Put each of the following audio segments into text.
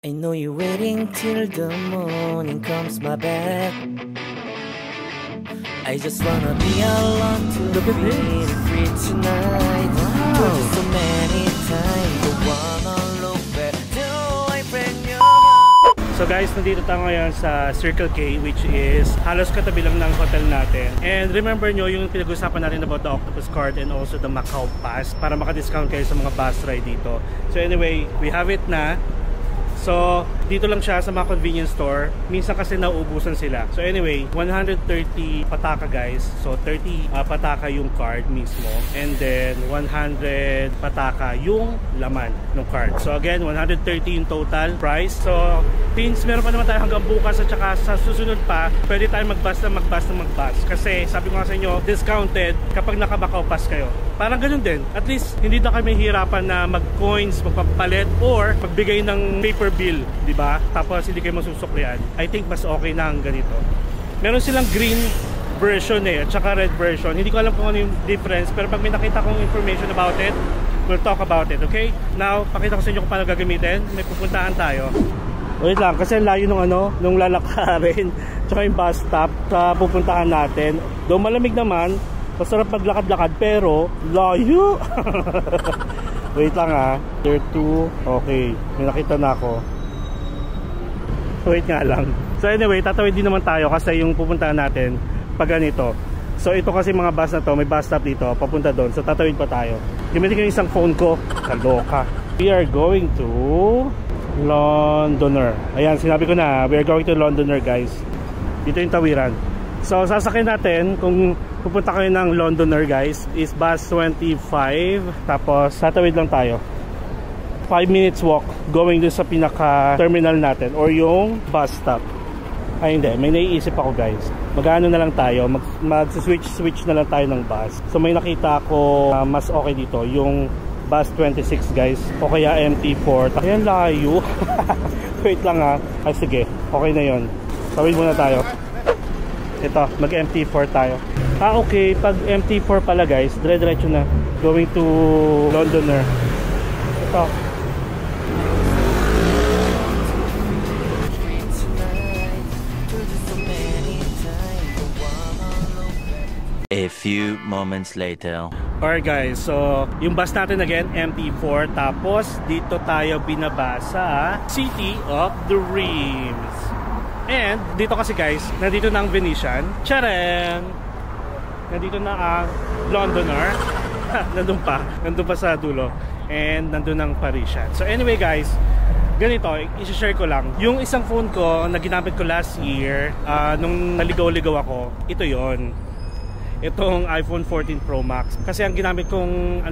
I know you're waiting till the morning comes my back. I just wanna be alone to be free tonight. Told you so many times, the one on look back. Do I bring your heart? So guys, nandito tayo ngayon sa Circle K, which is halos katabi lang ng hotel natin. And remember nyo yung pinag-usapan natin about the Octopus card and also the Macau Pass para maka-discount kayo sa mga bus ride dito. So anyway, we have it na. So, dito lang siya sa mga convenience store. Minsan kasi nauubusan sila. So anyway, 130 pataka guys. So 30 pataka yung card mismo. And then 100 pataka yung laman ng card. So again, 130 yung total price. So since meron pa naman tayo hanggang bukas at saka sa susunod pa, pwede tayo mag-bus. Kasi sabi ko nga sa inyo, discounted kapag naka-Macau Pass kayo. Parang ganun din. At least hindi na kayo mahihirapan na mag-coins, magpapalit or magbigay ng paper bill, di ba? Tapos hindi kayo masusuklian. I think mas okay na ang ganito. Meron silang green version at saka red version. Hindi ko alam kung ano yung difference, pero pag may nakita kong information about it, we'll talk about it, okay? Now, pakita ko sa inyo kung paano gagamitin. May pupuntahan tayo. Wait lang, kasi layo nung lalakarin tsaka yung bus stop sa pupuntahan natin. Though malamig naman, masarap maglakad-lakad, pero layo. Wait lang ha. Tier 2. Okay. May nakita na ako. Wait nga lang. So anyway, tatawid din naman tayo kasi yung pupuntahan natin pag ganito. So ito kasi mga bus na to, may bus stop dito, papunta doon. So tatawid pa tayo. Gamitin ko yung isang phone ko. Kaloka. We are going to Londoner. Ayan, sinabi ko na. We are going to Londoner guys. Dito yung tawiran. So sasakyan natin kung pupunta kayo ng Londoner guys is bus 25. Tapos tatawid lang tayo 5 minutes walk going dun sa pinaka terminal natin or yung bus stop. Ay hindi, may naiisip ako guys. Magano na lang tayo, mag-switch na lang tayo ng bus. So may nakita ako mas okay dito yung bus 26 guys o kaya MT4. Ayan layo. Wait lang ha. Ay sige, okay na yon. Tawid muna tayo. Ito, mag-MT4 tayo. Okay, pag MT4 pala guys, dire-diretso na going to Londoner. Ito. A few moments later. Alright guys, so yung bus natin again, MT4. Tapos dito tayo binaba sa City of Dreams. And dito kasi guys, nandito na ang Venetian. Charan! Nandito na ang Londoner. Nandun pa sa dulo. And nandun ang Parisian. So anyway guys, ganito, i-share ko lang. Yung isang phone ko na ginamit ko last year, nung naligaw-ligaw ako, ito yon. Itong iPhone 14 Pro Max. Kasi ang ginamit kong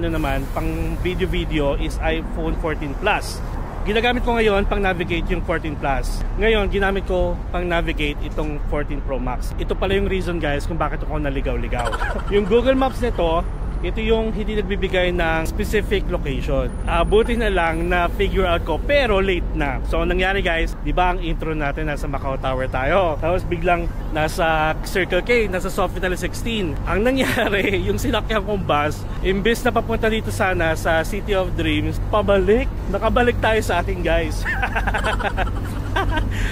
pang video is iPhone 14 Plus. Ginagamit ko ngayon pang navigate yung 14 Plus. Ngayon, ginamit ko pang navigate itong 14 Pro Max. Ito pala yung reason guys kung bakit ako naligaw-ligaw. Yung Google Maps nito, ito yung hindi nagbibigay ng specific location. Buti na lang na figure out ko pero late na. So nangyari guys, di ba ang intro natin nasa Macau Tower tayo. Tapos biglang nasa Circle K, nasa Sofitel 16. Ang nangyari, yung sinakyan kong bus, imbes na papunta dito sana sa City of Dreams, pabalik. Nakabalik tayo sa atin guys.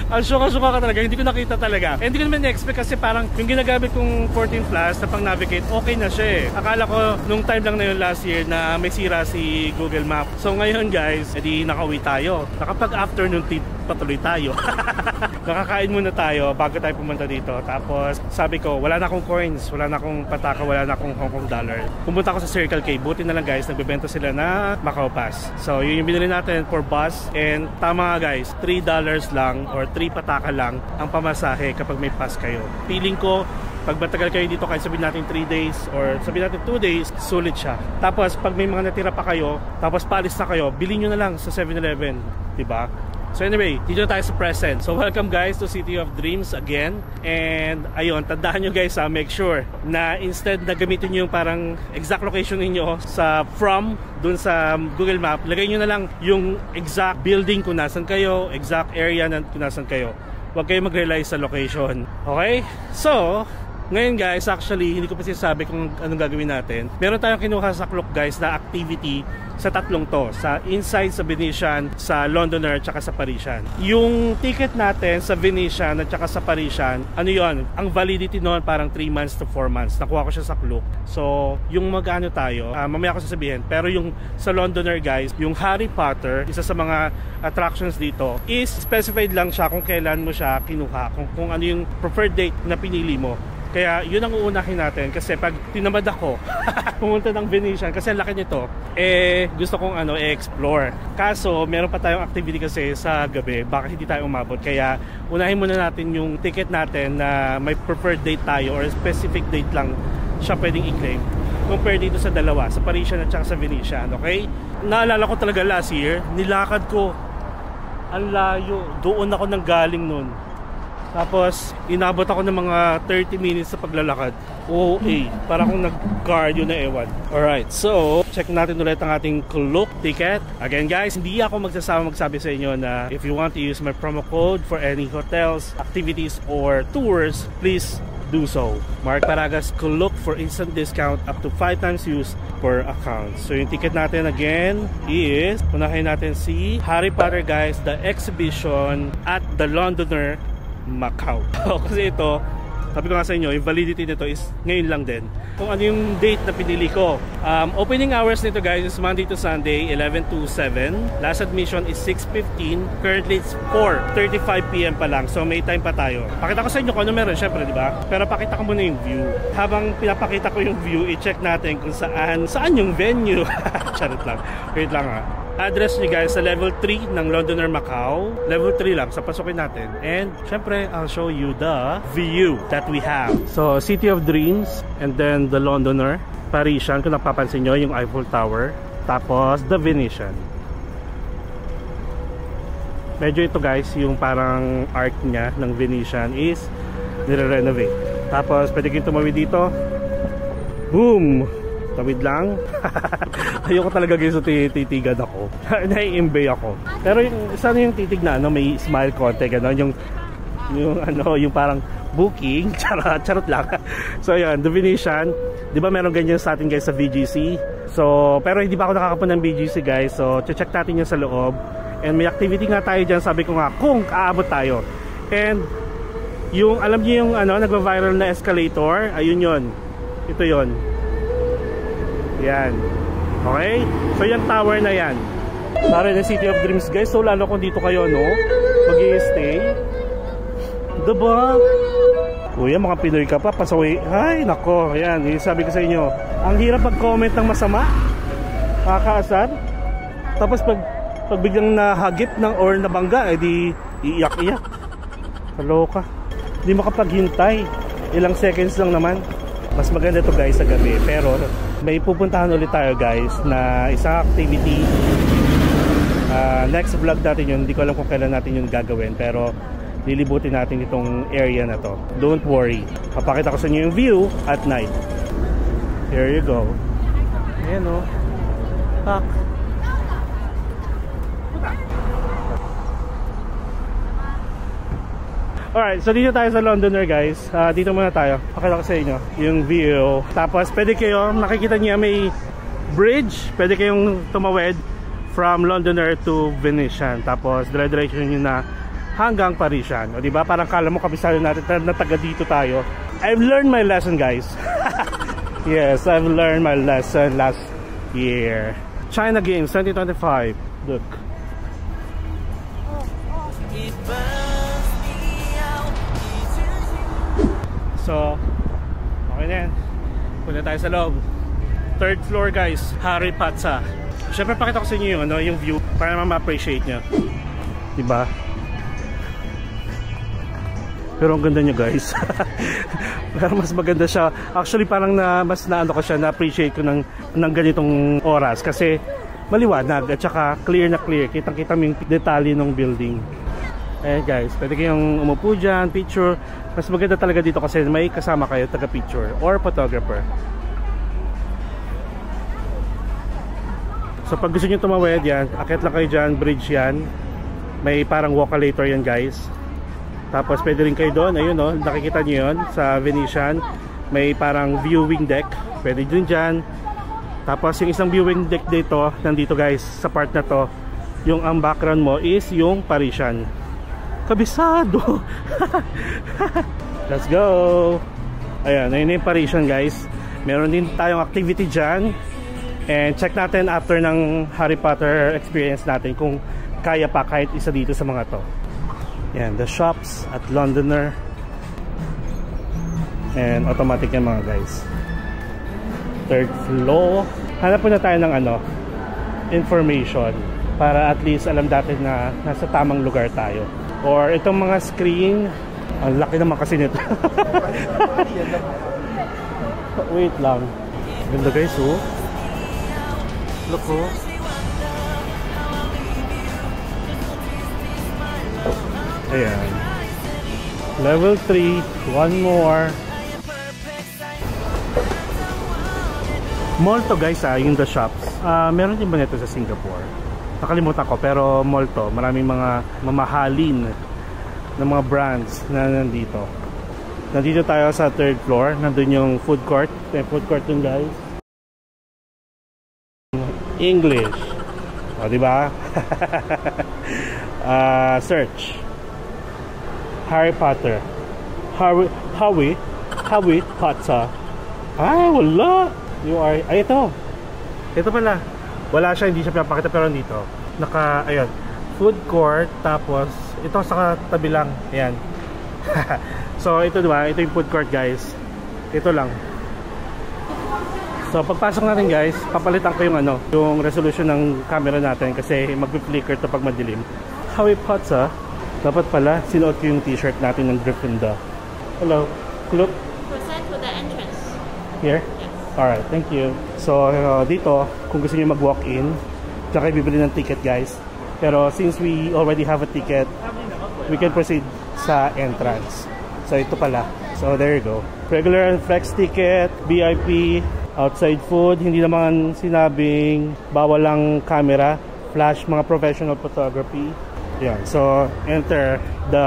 Ang syuka-syuka ka talaga, hindi ko nakita talaga. And hindi ko naman na-expect kasi parang yung ginagamit kong 14 Plus na pang navigate, okay na siya eh. Akala ko nung time lang na yun last year na may sira si Google Map. So ngayon guys, edi nakauwi tayo. Nakapag-afternoon tea patuloy tayo. Nakakain muna tayo bago tayo pumunta dito. Tapos sabi ko, wala na akong coins, wala na akong pataka, wala na akong Hong Kong dollar. Pumunta ako sa Circle K. Buti na lang guys, nagbebenta sila na Macau Pass. So yun yung binili natin for bus. And tama nga guys, $3 lang or 3 pataka lang ang pamasahe kapag may pass kayo. Feeling ko, pag matagal kayo dito, kahit sabihin natin 3 days or sabihin natin 2 days, sulit siya. Tapos pag may mga natira pa kayo, tapos paalis na kayo, bilhin nyo na lang sa 7-Eleven, diba? So anyway, dito na tayo sa present. So welcome guys to City of Dreams again. And ayun, tandaan nyo guys make sure na instead na gamitin nyo yung parang exact location ninyo sa from dun sa Google Map, lagay nyo na lang yung exact building kung nasan kayo, exact area na kung nasan kayo. Huwag kayo mag-rely sa location. Okay? So, Ngayon guys, actually, hindi ko pa sinasabi kung anong gagawin natin. Meron tayong kinuha sa Klook guys na activity sa tatlong to. Sa Inside, sa Venetian, sa Londoner, at saka sa Parisian. Yung ticket natin sa Venetian at saka sa Parisian, ano yon? Ang validity noon parang 3 months to 4 months. Nakuha ko siya sa Klook. So, yung mag-ano tayo, mamaya ko sasabihin. Pero yung sa Londoner guys, yung Harry Potter, isa sa mga attractions dito, is specified lang siya kung kailan mo siya kinuha. Kung ano yung preferred date na pinili mo. Kaya yun ang uunahin natin kasi pag tinamad ako pumunta ng Venetian kasi ang laki nito, gusto kong explore. Kaso meron pa tayong activity kasi sa gabi, baka hindi tayo umabot. Kaya unahin muna natin yung ticket natin na may preferred date tayo or specific date lang siya pwedeng i-claim compare dito sa dalawa, sa Parisian at saka sa Venetian. Okay? Naalala ko talaga last year, nilakad ko ang layo, doon ako nang galing nun. Tapos, inabot ako ng mga 30 minutes sa paglalakad. OA. Para akong nag-cardio na ewan. Alright, so, check natin ulit ang ating Klook ticket. Again guys, hindi ako magsabi sa inyo na if you want to use my promo code for any hotels, activities, or tours, please do so. Mark Paragas Klook for instant discount up to 5 times use per account. So, yung ticket natin again is, unahin natin si Harry Potter guys, the exhibition at the Londoner, Macau. Kasi ito, sabi ko nga sa inyo, yung validity nito is ngayon lang din. Kung ano yung date na pinili ko. Opening hours nito guys is Monday to Sunday, 11 to 7. Last admission is 6:15. Currently it's 4:35 PM pa lang. So may time pa tayo. Pakita ko sa inyo kung ano meron, syempre, di ba? Pero pakita ko muna yung view. Habang pinapakita ko yung view, i-check natin kung saan yung venue. Charot lang. Wait lang ha. Address nyo guys sa level 3 ng Londoner Macau. Level 3 lang, sa pasukin natin. And syempre, I'll show you the view that we have. So, City of Dreams, and then the Londoner. Parisian, kung napapansin nyo, yung Eiffel Tower. Tapos, the Venetian. Medyo ito guys, yung parang arc niya ng Venetian is nire-renovate. Tapos, pwede kayong tumawid dito. Boom! Tawid lang. Ayoko talaga guys, titigan ako. Nai-imbay ako. Pero yung isa na yung titig na may smile konti, gano'n, yung parang booking, charot lang. So yun, the Venetian, di ba meron ganyan sa atin guys sa VGC? So, pero hindi pa ako nakakapun ng VGC guys. So, check natin yun sa loob. And may activity nga tayo dyan, sabi ko nga, kung aabot tayo. And yung, alam niyo yung nagva-viral na escalator, ayun yun. Ito yun. Yan. Okay? So yung tower na yan. Tara na City of Dreams guys. So lalo kung dito kayo mag-i-stay. Diba? Kuya, mga Pinoy ka pa. Pasaway. Ay, nako. Yan. Yung sabi ko sa inyo. Ang hirap mag-comment ng masama. Kakaasar. Tapos pag biglang nahagip or nabangga, di iiyak-iyak. Kaloka. Hindi makapaghintay. Ilang seconds lang naman. Mas maganda to guys sa gabi. Pero may pupuntahan ulit tayo guys na isang activity. Next vlog natin yun. Hindi ko alam kung kailan natin yun gagawin. Pero lilibutin natin itong area na to. Don't worry. Papakita ko sa inyo yung view at night. Here you go. Ayan o. Tak. Alright, so dito tayo sa Londoner guys. Dito muna tayo. Pakita ko sa inyo yung view. Tapos pwede kayo, nakikita niya may bridge. Pwede kayong tumawid from Londoner to Venetian. Tapos dire-diretso nyo na hanggang Parisian. O diba? Parang kala mo kabisado natin na taga dito tayo. I've learned my lesson guys. Yes, I've learned my lesson last year. China Games 2025. Look. So, okay na yan. Punta tayo sa loob. Third floor guys, Harry Potter. Siyempre pakita ko sa inyo yung view para naman ma-appreciate nyo. Diba? Pero ang ganda nyo guys. Pero mas maganda siya. Actually parang mas naano ko siya, na-appreciate ko ng ganitong oras. Kasi maliwanag at saka clear na clear. Kitang-kita mo yung detalye ng building. Eh guys, pwede kayong umupo dyan, picture. Mas maganda talaga dito kasi may kasama kayo taga-picture or photographer. So pag gusto nyo tumawid yan, akit lang kayo dyan, bridge yan. May parang walkalator yan guys. Tapos pwede rin kayo doon, ayun no, nakikita nyo yun sa Venetian. May parang viewing deck, pwede din dyan. Tapos yung isang viewing deck dito, nandito guys, sa part na to, yung ang background mo is yung Parisian. Kabisado! Let's go! Ayan, ayun yung Parisian guys. Meron din tayong activity dyan. And check natin after ng Harry Potter experience natin kung kaya pa kahit isa dito sa mga to. Ayan, the shops at Londoner. And automatic yan mga guys. Third floor. Hanap po na tayo ng information para at least alam natin na nasa tamang lugar tayo. Or itong mga screen, ang laki naman kasi nito. Wait lang. Ganda guys, oh. Look, oh. Ayan. Level 3, one more. Mall to guys, yung the shops. Meron din ba nito sa Singapore? Nakalimutan ko, pero mall to. Maraming mga mamahalin ng mga brands na nandito. Nandito tayo sa third floor. Nandun yung food court. May food court dun guys. English. O, diba? Search. Harry Potter. Harry Potter. Ay, wala. You are, ay ito. Ito pala. Wala siya, hindi siya pinapakita pero dito. Ayun. Food court, tapos ito sa tabi lang. Ayan. So ito diba, ito yung food court guys. Ito lang. So pagpasok natin guys, papalitan ko yung yung resolution ng camera natin kasi mag-flicker to pag madilim. Harry Potter. Dapat pala sinuot ko yung t-shirt natin ng Gryffindor. Hello. Look. Proceed to the entrance. Here? Yes. Alright, thank you. So dito, kung gusto niyo mag-walk-in, tsaka bibili ng ticket guys. Pero since we already have a ticket, we can proceed sa entrance. So ito pala. So there you go. Regular and flex ticket, VIP, outside food. Hindi naman sinabing bawal lang camera, flash, mga professional photography. Yan. So enter the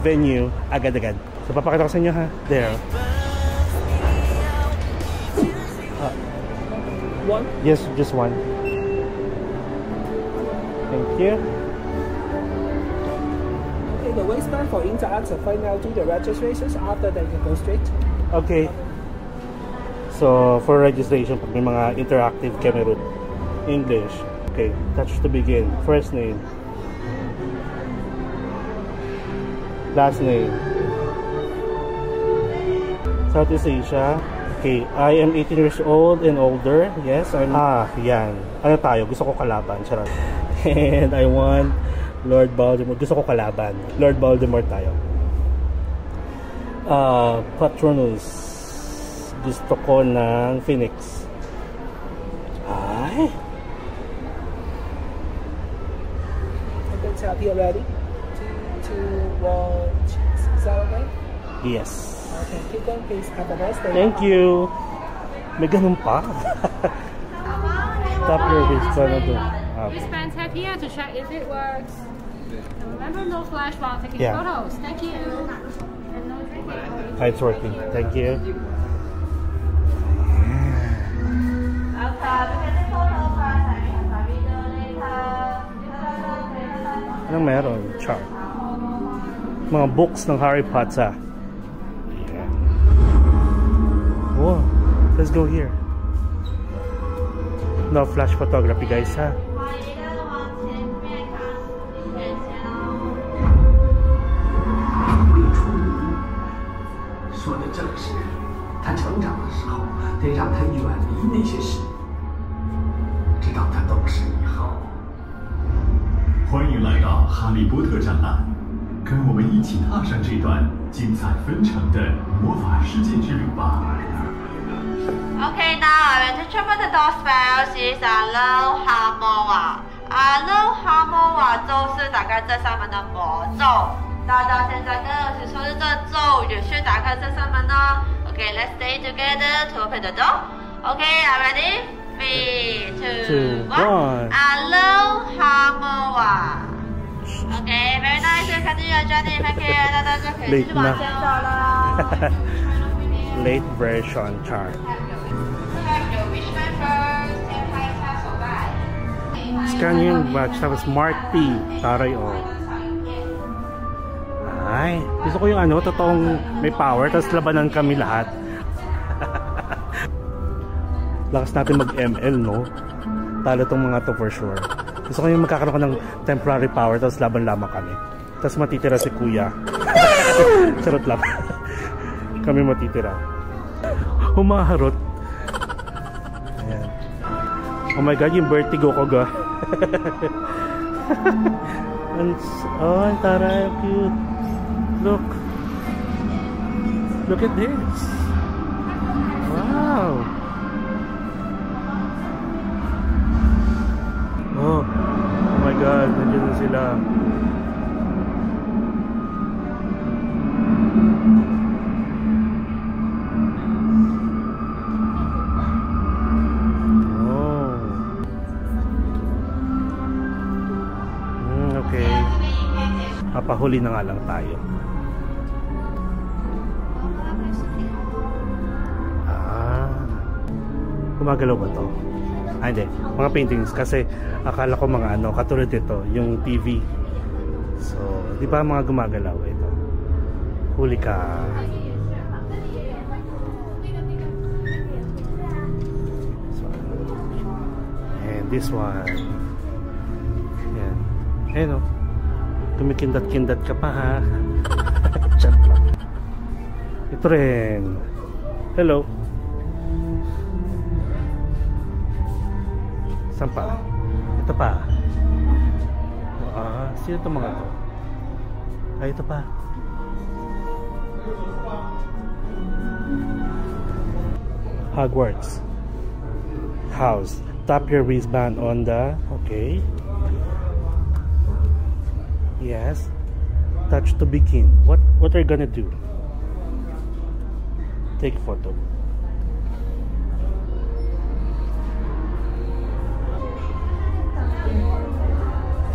venue agad-agad. So papakita ko sa inyo ha. There. One? Yes, just one. Thank you. Okay, the waistband for interactive. Right now, do the registrations. After that, you can go straight. Okay. So, for registration, pag may mga interactive camera, English. Okay, touch to begin. First name. Last name. Southeast Asia. Okay, I am 18 years old and older. Yes, I'm... yan. Ano tayo? Gusto ko kalaban. Charot. And I want Lord Voldemort. Gusto ko kalaban. Lord Voldemort tayo. Patronus. Gusto ko ng Phoenix. Ay. Okay, tap here ready. 3, 2, 1, cheese. Is that okay? Yes. Okay, keep going, please. Have a nice day. Thank you. May ganun pa. Tap your wristband na doon. Wristband tap here to check if it works. Remember, no flash while taking photos. Thank you. And no drinking. It's working. Thank you. Anong meron? Chart. Mga books ng Harry Potter. Yeah. Oh, let's go here. No flash photography guys ha. 说的正是，他成长的时候得让他远离那些事，直到他懂事以后。欢迎来到哈利波特展览，跟我们一起踏上这段精彩纷呈的魔法世界之旅吧。Okay, now I want to travel the door spells is Aloha Moa 就是大概这上面的魔咒。大家现在跟老师说的这咒语去打开这上面呢。Okay, let's stay together to open the door. Okay, are ready? 3, 2, 1. Aloha Moa. OK, very nice. Continue your journey. Thank you. 大家就可以继续往前走了。 Late version chart. Scan yung batch. Tapos Mark T. Taray oh. Ay, gusto ko yung ano, totoong may power. Tapos labanan kami lahat. Lakas natin mag-ML, no? Talo tong mga to for sure. Gusto ko yung magkakaroon ka ng temporary power. Tapos laban lamang kami. Tapos matitira si kuya. Charot lang. Kami matitira. Humaharot. Ayan. Oh my god, yung vertigo ko ga. Oh, taray, cute. Look. Look at this. Wow. Oh my god, nandiyan na sila. Papahuli na nga lang tayo. Gumagalaw ba to? Hindi. Mga paintings kasi akala ko mga ano, katulad ito, yung TV. So, di ba mga gumagalaw ito? Huli ka. So, and this one. Yan. Ayan o. Kumikindat-kindat ka pa ha. Chat lang. Ito rin. Hello. Saan pa? Ito pa. Sino itong mga to? Ay, ito pa. Hogwarts house. Tap your wristband on the... Okay. Yes. Touch to begin. What are you gonna do? Take photo.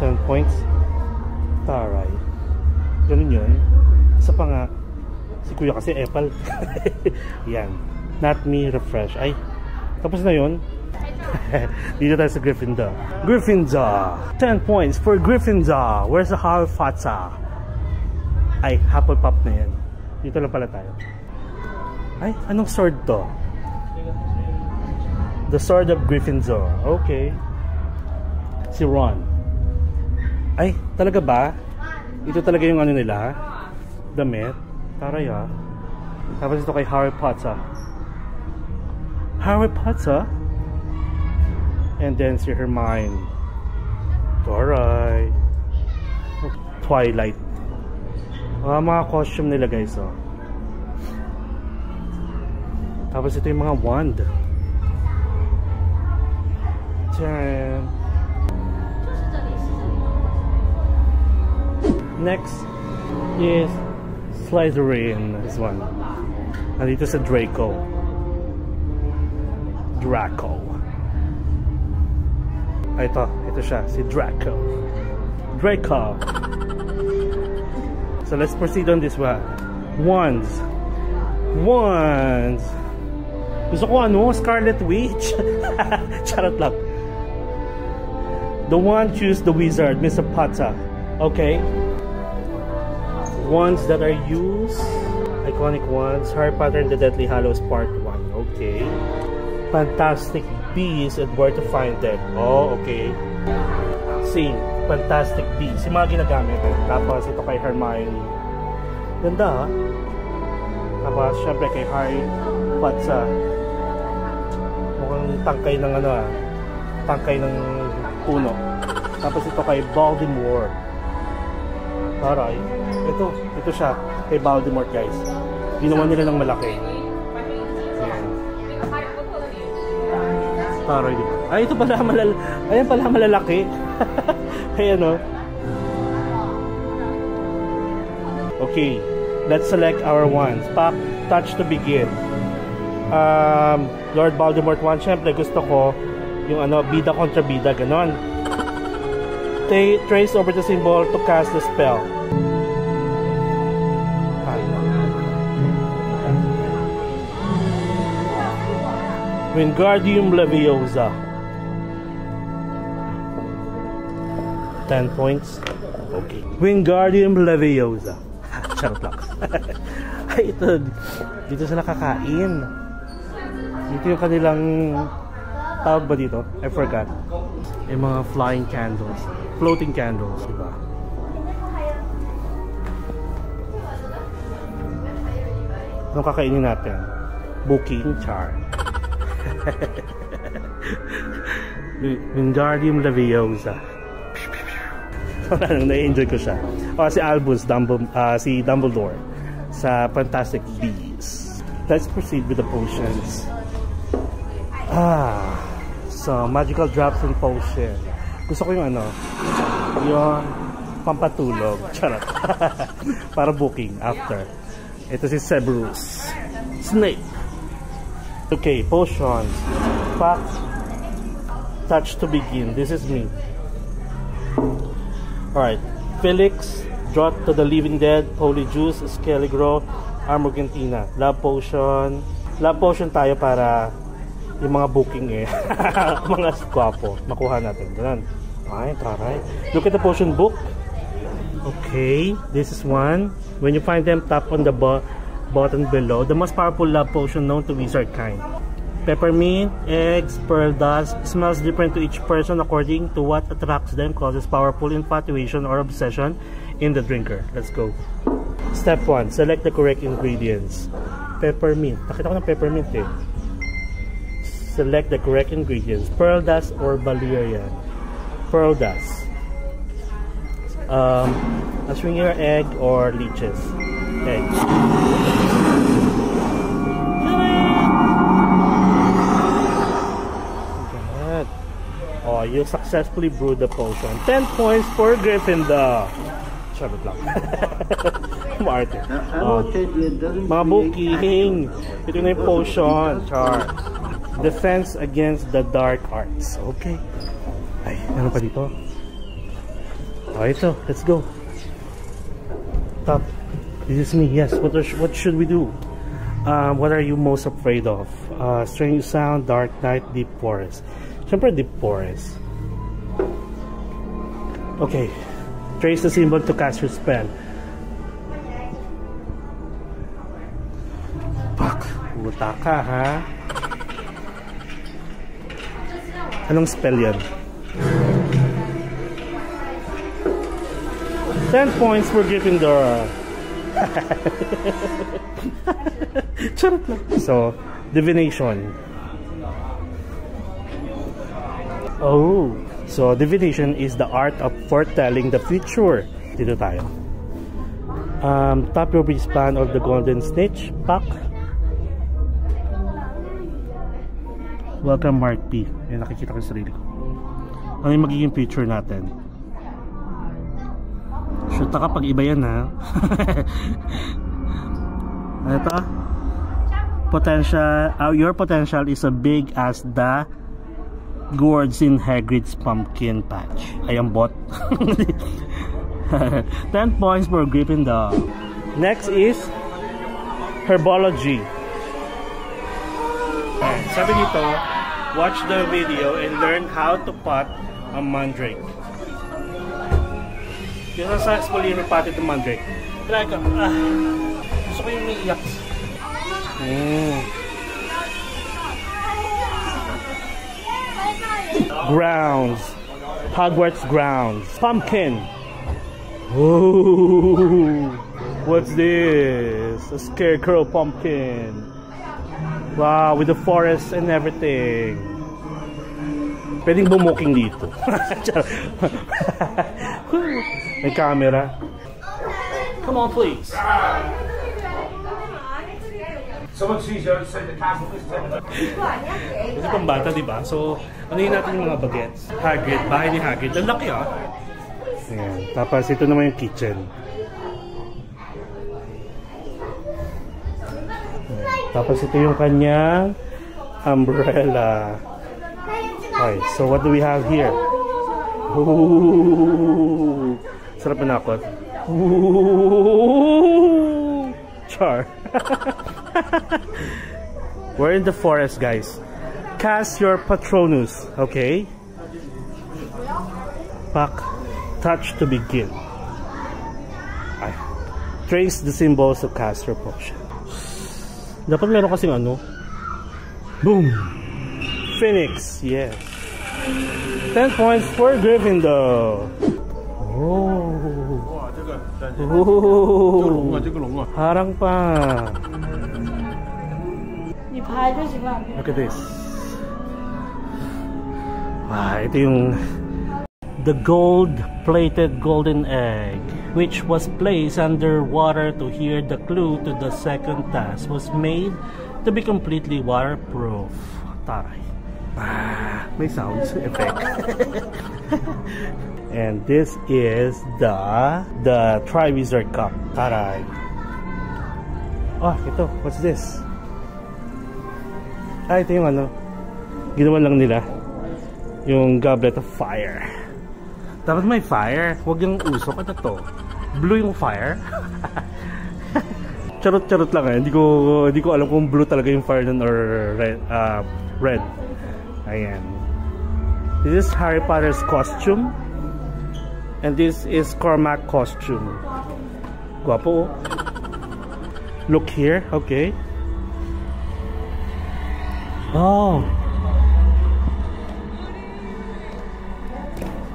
Ten points. Taray. Ganun yun. Isa pa nga. Si kuya kasi Apple. Yan. Not me. Refresh. Ay. Tapos na yun. Dito tayo sa Gryffindor. Gryffindor. 10 points for Gryffindor. Where's the Hufflepuff? Ay, Hufflepuff na yan. Dito lang pala tayo. Ay, anong sword to? The Sword of Gryffindor. Okay. Si Ron. Ay, talaga ba? Ito talaga yung ano nila? Damit. Taray ah. Tapos ito kay Harry Potter. Harry Potter? And then si Hermione. Alright. Twilight. Mga costume nila guys oh. Tapos ito yung mga wand. Tiyan. Next is Slytherin. This one. Nandito sa Draco. Ito siya, si Draco. So let's proceed on this one. Wands. Gusto ko ano, Scarlet Witch. Charot lang. The wand choose the wizard, Mr. Potter. Okay. Wands that are used. Iconic wands. Harry Potter and the Deathly Hallows Part 1. Okay. Fantastic Beasts and where to find them. Oh, okay. Same. Fantastic Beasts. Yung mga ginagamit. Tapos ito kay Hermione. Ganda ha. Tapos syempre kay Harry Potter. Mukhang tangkay ng ano ah. Tangkay ng puno. Tapos ito kay Voldemort. Taray. Ito siya. Kay Voldemort guys. Ginawa nila ng malaki. Ayan. Taray diba? Ay ito pala ayan pala malalaki. Ayan o. Okay. Let's select our wands. Pop, touch to begin. Lord Voldemort wand. Siyempre gusto ko yung ano, bida kontra bida. Ganon. Trace over the symbol to cast the spell. Wingardium Leviosa. 10 points. Okay. Wingardium Leviosa. Charot lang. Ay, ito. Dito sila kakain. Dito yung kanilang tawag ba dito? I forgot. Yung mga flying candles. Floating candles, diba? Anong kakainin natin? Booking char. Wingardium Leviosa. Na-enjoy ko siya. Si Albus, si Dumbledore sa Fantastic Beasts. Let's proceed with the potions. So magical drops and potion. Gusto ko yung ano, yung pampatulog. Charot. Para booking after. Ito si Severus Snape. Okay, potions. Fact. Touch to begin. This is me. Alright. Felix, Draught to the Living Dead, Polyjuice, Skelligro, Armogentina. Love potion. Love potion tayo para yung mga booking eh. Mga skwapo. Makuha natin. Ganun. Ay, taray. Look at the potion book. Okay. This is one. When you find them, tap on the button below. The most powerful love potion known to wizard kind. Peppermint, eggs, pearl dust. Smells different to each person according to what attracts them, causes powerful infatuation or obsession in the drinker. Let's go. Step 1. Select the correct ingredients. Peppermint. Nakita ko ng peppermint eh. Select the correct ingredients. Pearl dust or valerian. Pearl dust. A swinger egg or leeches. Egg. Good. Oh, you successfully brewed the potion. 10 points for Gryffindor. Charot lang. Marte. Mga booking. Ito na yung potion. Char. Defense against the dark arts. Okay. Ay, ano pa dito? Oh, ito. Let's go. Top. This is me. Yes. What should we do? What are you most afraid of? Strange sound, dark night, deep forest. Siyempre deep forest. Okay. Trace the symbol to cast your spell. Fuck. Puta ka, ha? Anong spell yan? 10 points for Gryffindor. Charot lang. So, divination. Oh. So, divination is the art of foretelling the future. Dito tayo. Tap your wristband of the golden snitch. Pack. Welcome Mark P. Yan, nakikita ko sa sarili ko. Ano yung magiging future natin? Shoot ka pag iba yan, ha? Ano ito? Potential, your potential is as big as the gourds in Hagrid's pumpkin patch. Ayan bot. 10 points for Gryffindor. Next is herbology. Sabi dito, watch the video and learn how to pot a mandrake. Yung sa exfoliate potted the mandrake. Try ko. Gusto ko yung umiiyak. Grounds. Hogwarts grounds. Pumpkin. Ooh. What's this? A scarecrow pumpkin. Wow, with the forest and everything. Pwedeng bumuking dito. May camera. Come on, please. Someone sees you outside the castle this time. Kasi pang bata, diba? So, ano yun natin yung mga bagets? Hagrid, bahay ni Hagrid. Ang laki, ah. Ayan. Tapos, ito naman yung kitchen. Tapos ito yung kanyang umbrella. Okay, so what do we have here? Ooh, sarap manakot. Ooh, char. We're in the forest, guys. Cast your Patronus, okay? Pack, touch to begin. Ay. Trace the symbols to cast your potion. Dapat meron kasing ano? Boom! Phoenix, yes. 10 points for Gryffindor. Oh. Oh. Harang pa. Look at this. Wow, ito yung the gold-plated golden egg, which was placed under water to hear the clue to the second task, was made to be completely waterproof. Taray. May sounds effect. And this is the Triwizard Cup. Taray. Oh, ito. What's this? Ah, ito yung ano. Ginawa lang nila. Yung Goblet of Fire. Dapat may fire. Huwag yung usok. Ano to? Blue yung fire? Charot-charot lang eh. Hindi ko alam kung blue talaga yung fire nun or red. Ayan. This is Harry Potter's costume. And this is Cormac costume. Guwapo. Look here. Okay. Oh.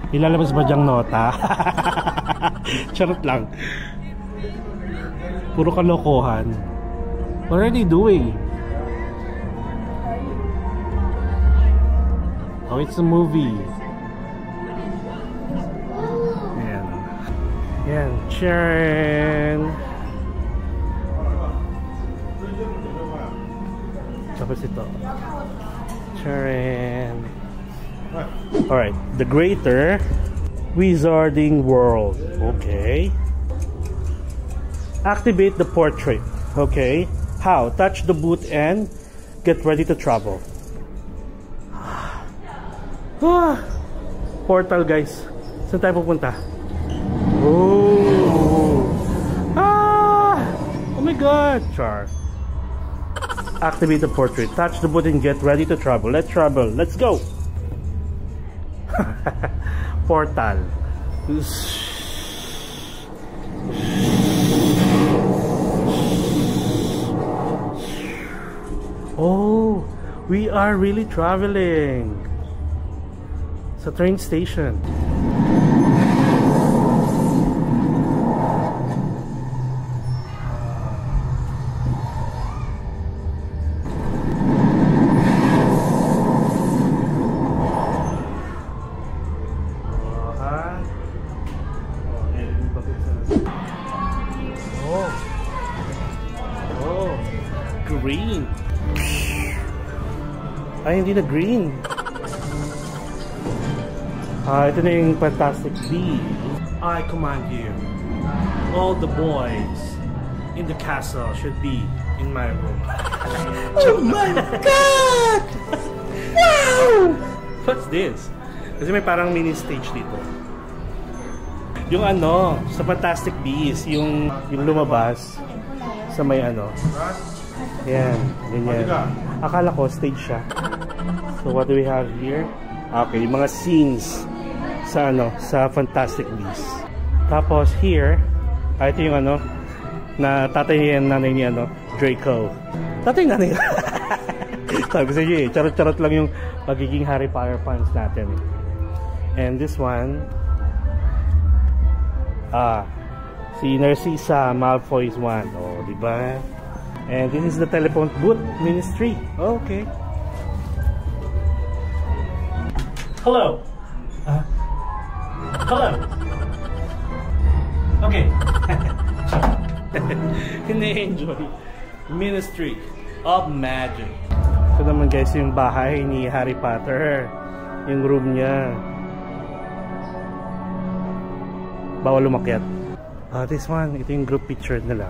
Ilalabas ba diyang nota? Charot lang. Puro kalokohan. What are they doing? Oh, it's a movie. Ayan. Ayan. Sharon. Tapos ito. Sharon. Alright. The Greater Wizarding World. Okay. Activate the portrait. Okay. How? Touch the boot and get ready to travel. Portal, guys. Saan tayo pupunta? Oh! Oh my god! Char. Activate the portrait. Touch the button. Get ready to travel. Let's travel. Let's go! Portal. Oh! We are really traveling. Sa train station. Oh, green. Ay, hindi na green. Ito na yung Fantastic Beasts. I command you, all the boys in the castle should be in my room. Oh my god! Wow! What's this? Kasi may parang mini stage dito. Yung ano, sa Fantastic Beasts, yung lumabas sa may ano. Yan, ganyan. Akala ko stage siya. So what do we have here? Okay, yung mga scenes sa ano, sa Fantastic Beasts. Tapos here, ito yung ano, na tatay and nanay ni ano, Draco. Tatay nanay. Sabi ko sa inyo eh, charot-charot lang yung magiging Harry Potter fans natin. And this one, si Narcissa Malfoy's one. Oh, diba? And this is the telephone booth ministry. Okay. Hello. Hello. Okay. Ini-enjoy. Ministry of Magic. Ito naman guys yung bahay ni Harry Potter. Yung room niya. Bawal umakyat. This one, ito yung group picture nila.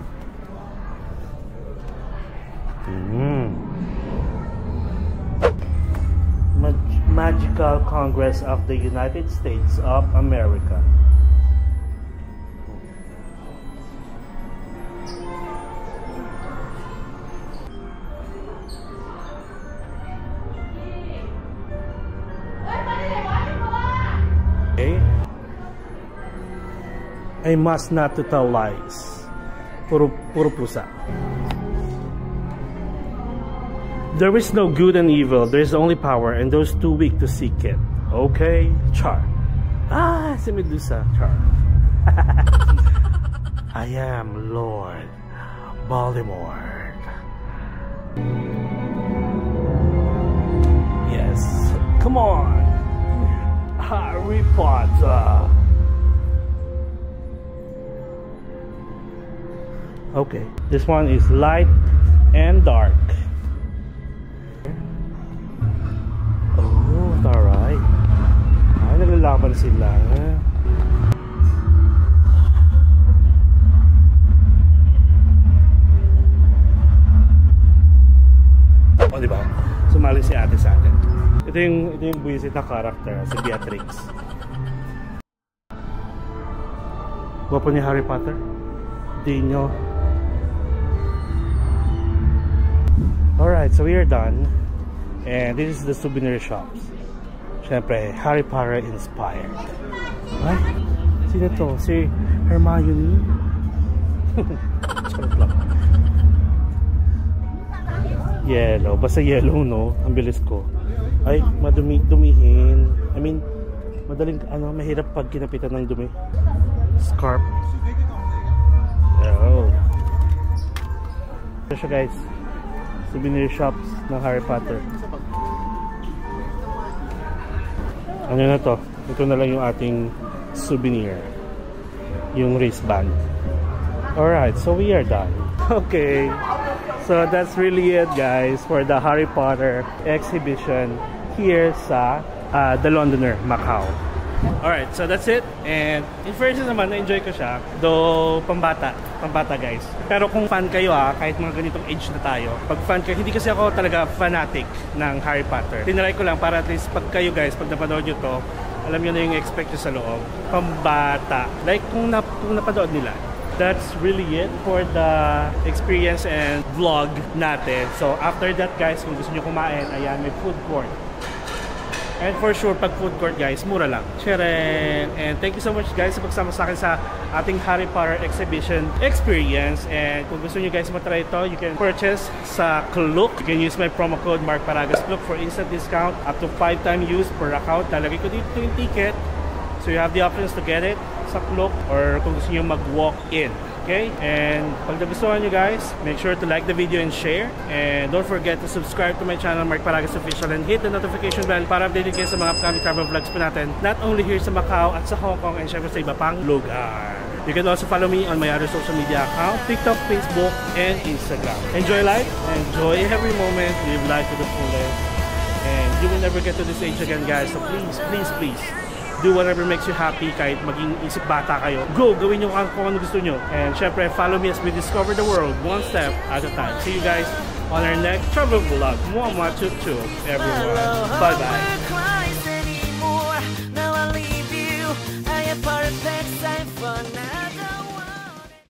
Magical Congress of the United States of America. Okay. I must not to tell lies. Puro pusa. There is no good and evil. There is only power, and those too weak to seek it. Okay, Char. Ah, si Medusa, Char. I am Lord Voldemort. Yes, come on, Harry Potter. Okay, this one is light and dark. Oh, alright. Ay, naglalaban sila. O, diba? Sumali si ate sa atin. Ito yung buwisit na character, si Beatrix. Gwapo ni Harry Potter? Di nyo. Alright, so we are done. And this is the souvenir shops. Siyempre, Harry Potter inspired. Ay, sino to? Si Hermione? Charot lang. Yellow. Basta yellow, no? Ang bilis ko. Ay, dumihin. I mean, madaling, mahirap pag kinapitan ng dumi. Scarf. Oh. So guys, souvenir shops ng Harry Potter. Ano na to? Ito na lang yung ating souvenir. Yung wristband. Alright, so we are done. Okay. So that's really it, guys, for the Harry Potter exhibition here sa The Londoner, Macau. Alright, so that's it. And in fairness naman, na-enjoy ko siya. Though, pambata guys. Pero kung fan kayo kahit mga ganitong age na tayo, pag fan kayo, hindi kasi ako talaga fanatic ng Harry Potter. Tinry ko lang para at least pag kayo guys, pag napanood nyo to, alam nyo na yung expect nyo sa loob. Pambata. Like kung napanood nila. That's really it for the experience and vlog natin. So after that guys, kung gusto nyo kumain, ayan, may food court. And for sure, pag food court guys, mura lang. Share. And thank you so much guys sa pagsama sa akin sa ating Harry Potter exhibition experience. And kung gusto nyo guys matry ito, you can purchase sa Klook. You can use my promo code MarkParagasKlook for instant discount up to 5 times use per account. Lalagay ko dito yung ticket. So you have the options to get it sa Klook or kung gusto nyo mag-walk in. Okay? And pag nagustuhan nyo guys, make sure to like the video and share. And don't forget to subscribe to my channel, Mark Paragas Official, and hit the notification bell para updated kayo sa mga upcoming travel vlogs po natin. Not only here sa Macau at sa Hong Kong and syempre sa iba pang lugar. You can also follow me on my other social media account, TikTok, Facebook, and Instagram. Enjoy life, enjoy every moment, live life to the fullest. And you will never get to this age again guys. So please, do whatever makes you happy, kahit maging isip bata kayo. Go! Gawin nyo kung ano gusto nyo. And syempre, follow me as we discover the world one step at a time. See you guys on our next travel vlog. Mwah mwah chup chup, everyone. Bye bye.